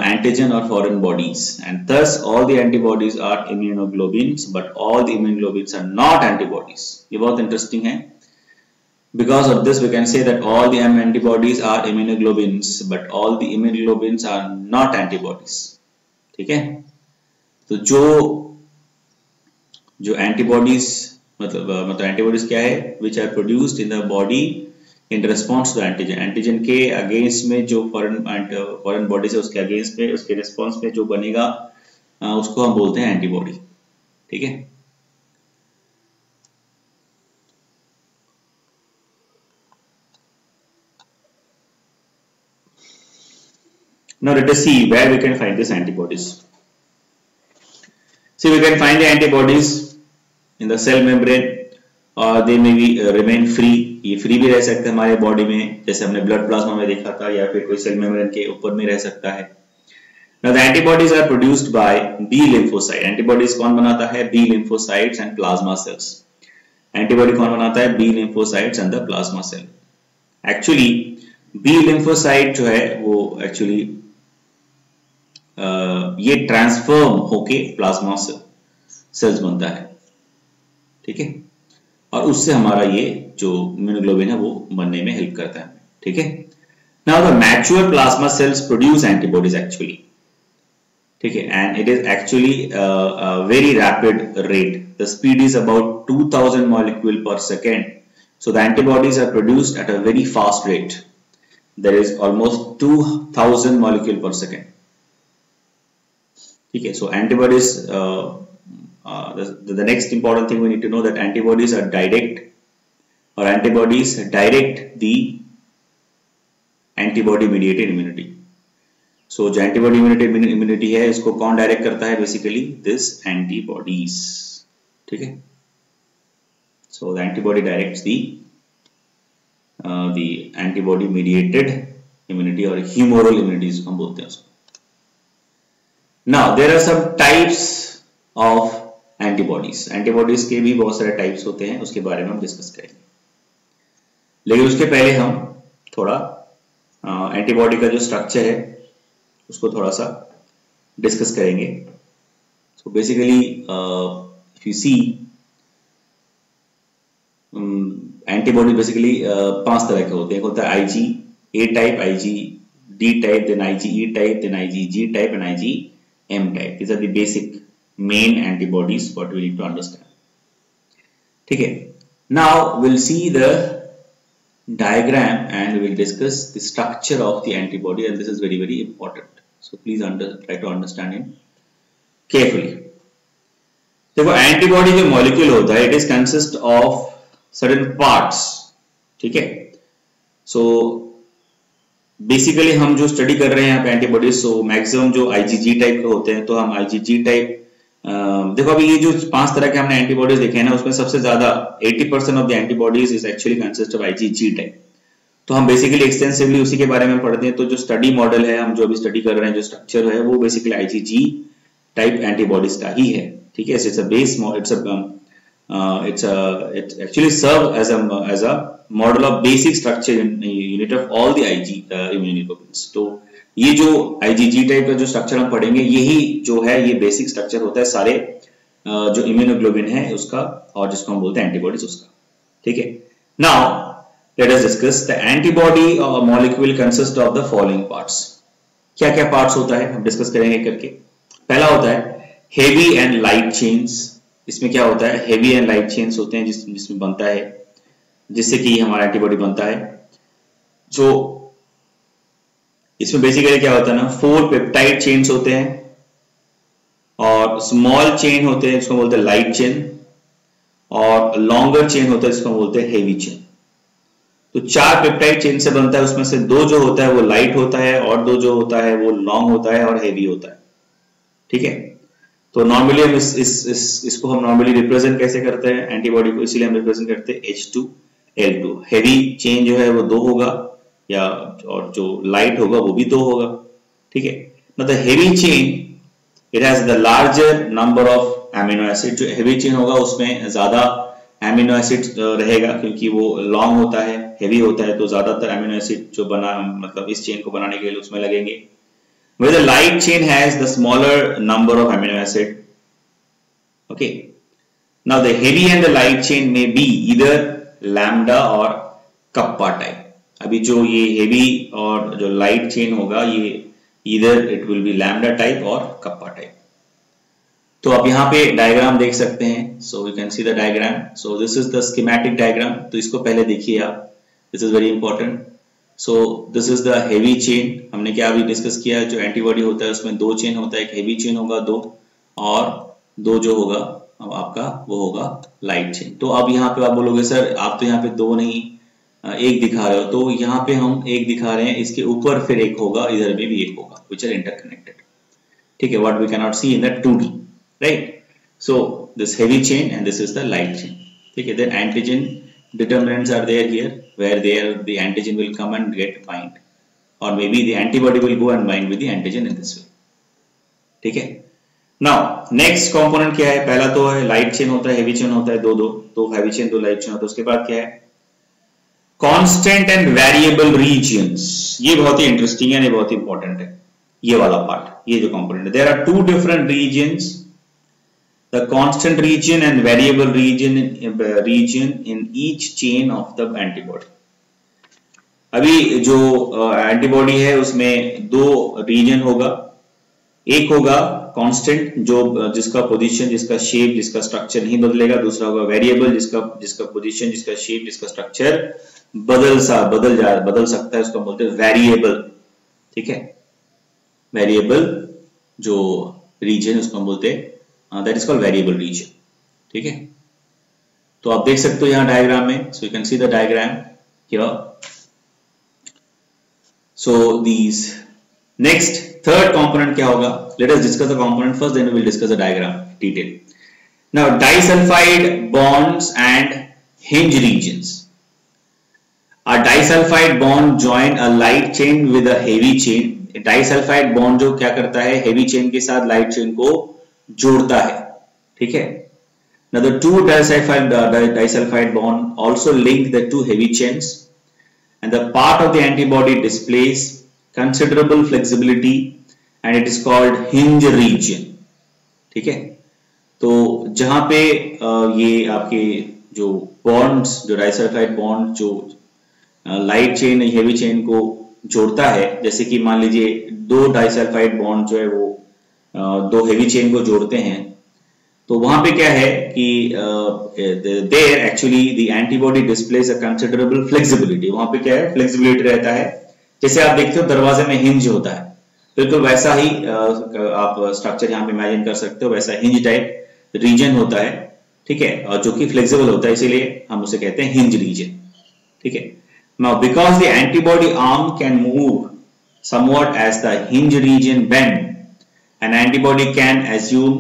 antigen or foreign bodies, and thus all the antibodies are immunoglobulins, but all the immunoglobulins are not antibodies. ये बहुत interesting है. Because of this, we can say that all the antibodies are immunoglobulins, but all the immunoglobulins are not antibodies. ठीक है? तो जो antibodies मतलब antibodies क्या है? Which are produced in the body in response to antigen. Antigen के against में जो फॉरेन बॉडीज है उसके अगेंस्ट में, उसके रिस्पॉन्स में जो बनेगा उसको हम बोलते हैं एंटीबॉडी, ठीक है? Now let us see where we can find these antibodies. See, we can find the antibodies in the cell membrane, or they may be remain free. ये फ्री भी रह सकते हैं हमारे बॉडी में, जैसे हमने ब्लड प्लाज्मा में देखा था, या फिर कोई सेल मेम्ब्रेन के ऊपर में रह सकता है। Now the antibodies are produced by B lymphocyte. Antibodies कौन बनाता है? B lymphocytes and plasma cells. Antibody कौन बनाता है? B lymphocytes and the plasma cell. Actually B lymphocyte जो है वो एक्चुअली ये ट्रांसफॉर्म होके प्लाज्मा सेल्स बनता है, ठीक है? और उससे हमारा ये जो इम्यूनोग्लोबिन है वो बनने में हेल्प करता है, ठीक है? Now the mature plasma cells produce antibodies actually, ठीक है? And it is actually very rapid rate. The speed is about 2000 molecule per second. So the antibodies are produced at a very fast rate. There is almost 2000 molecule per second, ठीक है? So antibodies the next important thing we need to know that antibodies are direct, or antibodies direct the antibody mediated immunity. So जो antibody mediated immunity है इसको कौन direct करता है? Basically this antibodies, ठीक है? So the antibody directs the antibody mediated immunity or humoral immunity हम बोलते हैं उसको. Now there are some types of antibodies के भी बहुत सारे टाइप्स होते हैं, उसके बारे में हम डिस्कस करेंगे। लेकिन उसके पहले हम थोड़ा एंटीबॉडी का जो स्ट्रक्चर है उसको थोड़ा सा डिस्कस करेंगे। So basically if you see antibody basically 5 तरह के होते हैं। एक होता है Ig A type, Ig D type, then Ig E type, then Ig G type and Ig M type. These are the basic main antibodies what we need to understand, ठीक है? Now we'll see the diagram and we will discuss the structure of the antibody, and this is very very important, so please try to understand it carefully. देखो antibody जो molecule होता है, it is consist of certain parts, ठीक है? So basically हम जो study कर रहे हैं यहाँ पे एंटीबॉडीज, सो मैक्सिमम जो आईजीजी टाइप के होते हैं, तो हम आईजीजी टाइप देखो अभी ये जो 5 तरह के हमने एंटीबॉडीज देखे हैं ना, उसमें सबसे ज्यादा 80% of the antibodies is actually consist of IgG type. तो हम बेसिकली एक्सटेंसिवली उसी के बारे में पढ़ते हैं। तो जो स्टडी मॉडल है, हम जो अभी स्टडी कर रहे हैं, जो स्ट्रक्चर है वो बेसिकली आईजीजी टाइप एंटीबॉडीज का ही है, ठीक है? It's a base, it's actually serve as a model of basic structure unit of all the Ig immunoglobulins. तो ये जो आईजीजी टाइप का जो स्ट्रक्चर हम पढ़ेंगे, यही जो है ये बेसिक स्ट्रक्चर होता है सारे जो इम्यूनोग्लोबिन है उसका, और जिसको हम बोलते हैं एंटीबॉडीज उसका, ठीक है? Now let us discuss the antibody molecule consist of the following parts. क्या क्या पार्ट्स होता है हम डिस्कस करेंगे करके। पहला होता है हेवी एंड लाइट चेन्स। इसमें क्या होता है? हेवी एंड लाइट चेन्स होते हैं जिसमें बनता है, जिससे कि हमारा एंटीबॉडी बनता है। जो इसमें बेसिकली क्या होता है ना, 4 पेप्टाइड चेन्स होते हैं, और स्मॉल चेन होते हैं जिसको बोलते हैं लाइट चेन, और लॉन्गर चेन होता है जिसको बोलते हैं हेवी चेन। तो 4 पेप्टाइड चेन से बनता है, उसमें से 2 जो होता है वो लाइट होता है और 2 जो होता है वो लॉन्ग होता है और हेवी होता है। ठीक है, तो नॉर्मली हम इसको हम नॉर्मली रिप्रेजेंट कैसे करते हैं एंटीबॉडी को, इसीलिए हम रिप्रेजेंट करते हैं H2L2। हेवी चेन जो है वो 2 होगा, या और जो लाइट होगा वो भी 2 होगा। ठीक है, मतलब heavy chain it has the larger number of amino acid. जो हेवी चेन होगा उसमें ज्यादा एमिनो एसिड रहेगा, क्योंकि वो लॉन्ग होता है, हेवी होता है, तो ज्यादातर एमिनो एसिड जो बना मतलब इस चेन को बनाने के लिए उसमें लगेंगे। Where the light chain has the smaller number of amino acid. Okay. Now the heavy and the light chain may be either lambda or kappa type. अभी जो ये heavy और जो light chain होगा ये either it will be lambda type or kappa type. तो आप यहाँ पे डायग्राम देख सकते हैं। So you can see the diagram. So this is the schematic diagram. तो इसको पहले देखिए आप। This is very important. So this is the heavy chain. हमने क्या अभी डिस्कस किया, जो एंटीबॉडी होता है उसमें 2 चेन होता है, एक हेवी चेन होगा 2 और 2 जो होगा अब आपका वो होगा लाइट चेन। तो अब यहाँ पे आप बोलोगे सर आप तो यहाँ पे 2 नहीं 1 दिखा रहे हो, तो यहाँ पे हम 1 दिखा रहे हैं, इसके ऊपर फिर 1 होगा, इधर में भी 1 होगा, विच आर इंटरकनेक्टेड। ठीक है, what we can not see in the 2D, right. So this heavy chain and this is the light chain. ठीक है, देन antigen determinants are there here, where there the antigen will come and get bind, or maybe the antibody will go and bind with the antigen in this way. ठीक है, now next component क्या है, पहला तो है light chain होता है, heavy chain होता है, दो हेवी चेन 2 लाइट चेन होता है। उसके बाद क्या है, कांस्टेंट एंड वेरिएबल रीजन्स। ये बहुत ही इंटरेस्टिंग है, ये बहुत ही इंपॉर्टेंट है, ये वाला पार्ट, ये जो कंपोनेंट है। There are 2 different regions, the constant region and variable region in each chain of the antibody। अभी जो एंटीबॉडी है उसमें 2 रीजन होगा, एक होगा कांस्टेंट जो जिसका पोजीशन, जिसका शेप, जिसका स्ट्रक्चर नहीं बदलेगा, दूसरा होगा वेरिएबल जिसका पोजीशन, जिसका शेप, जिसका स्ट्रक्चर बदल सकता है, उसको बोलते हैं वेरिएबल। ठीक है, वेरिएबल जो रीजन उसको हम बोलते हैं that is called variable region। ठीक है, तो आप देख सकते हो यहाँ डायग्राम में। so you can see the diagram here। so these next third component क्या होगा, let us discuss the component first, then we will discuss the diagram detail। now disulfide bonds and hinge regions। a disulfide bond join a light chain with a heavy chain। disulfide bond जो क्या करता है, heavy chain के साथ light chain को जोड़ता है। ठीक है, now the 2 disulfide bond also link the 2 heavy chains, and the part of the antibody displays considerable flexibility and it is called hinge region। ठीक है, तो जहां पे ये आपके जो बॉन्ड्स, जो डाइसल्फाइड बॉन्ड जो लाइट चेन हेवी चेन को जोड़ता है, जैसे कि मान लीजिए 2 डाइसल्फाइड बॉन्ड जो है वो 2 हेवी चेन को जोड़ते हैं, तो वहां पे क्या है कि there actually the antibody displace a considerable flexibility. वहां पे क्या है, फ्लेक्सिबिलिटी रहता है। जैसे आप देखते हो दरवाजे में हिंज होता है, बिल्कुल वैसा ही आप स्ट्रक्चर यहाँ पे इमेजिन कर सकते हो, वैसा हिंज टाइप रीजन होता है। ठीक है, और जो कि फ्लेक्सिबल होता है, इसीलिए हम उसे कहते हैं हिंज रीजन। ठीक है, now because the antibody arm can move somewhat as the hinge region bend, an antibody can assume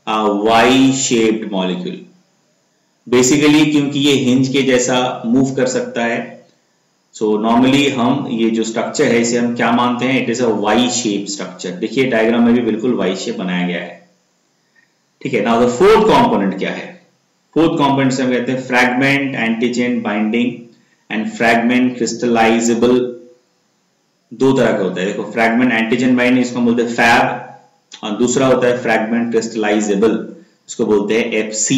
a Y-shaped molecule। Basically क्योंकि ये हिंज के जैसा मूव कर सकता है, सो नॉर्मली हम ये जो स्ट्रक्चर है इसे हम क्या मानते हैं, it is a Y shape structure. देखिए डायग्राम में भी बिल्कुल वाई शेप बनाया गया है। ठीक है, नाउ द फोर्थ कंपोनेंट क्या है, फोर्थ कंपोनेंट से हम कहते हैं fragment antigen binding and fragment crystallisable. 2 तरह का होता है, देखो फ्रैगमेंट एंटीजन बाइंडिंग इसको बोलते हैं फैब, और दूसरा होता है फ्रैगमेंट क्रिस्टलाइजेबल, इसको बोलते हैं FC।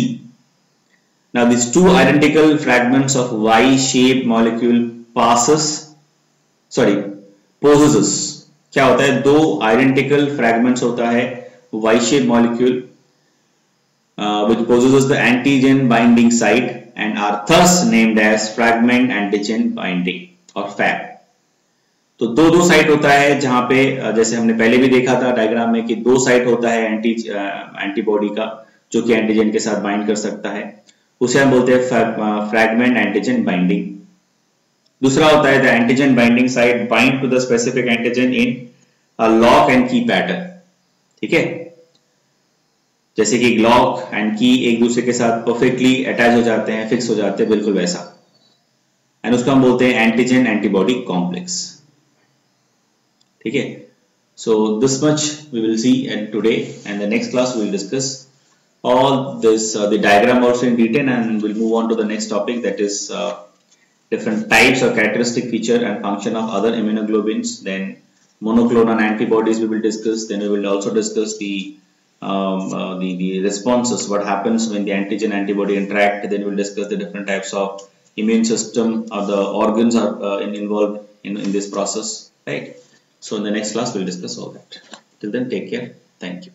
Now these 2 identical fragments of Y-shaped molecule possesses क्या होता है, 2 identical fragments होता है Y-shaped molecule which possesses the antigen binding site and are thus named as fragment antigen binding or FAB। तो दो दो साइट होता है, जहां पे जैसे हमने पहले भी देखा था डायग्राम में कि दो साइट होता है एंटीबॉडी का, जो कि एंटीजन के साथ बाइंड कर सकता है, उसे हम बोलते हैं फ्रैगमेंट एंटीजन बाइंडिंग। दूसरा होता है the antigen binding site bind to the specific antigen in lock and key pattern. ठीक है, जैसे कि लॉक एंड की एक दूसरे के साथ परफेक्टली अटैच हो जाते हैं, फिक्स हो जाते हैं, बिल्कुल वैसा, एंड उसको हम बोलते हैं एंटीजन एंटीबॉडी कॉम्प्लेक्स। ठीक है, so this much we will see and today, and the next class we will discuss all this the diagram also in detail, and we'll move on to the next topic, that is different types or characteristic feature and function of other immunoglobulins. Then monoclonal antibodies we will discuss. Then we will also discuss the responses, what happens when the antigen antibody interact. Then we will discuss the different types of immune system or the organs are involved in this process, right? So in the next class we'll discuss all that. Till then, take care. Thank you.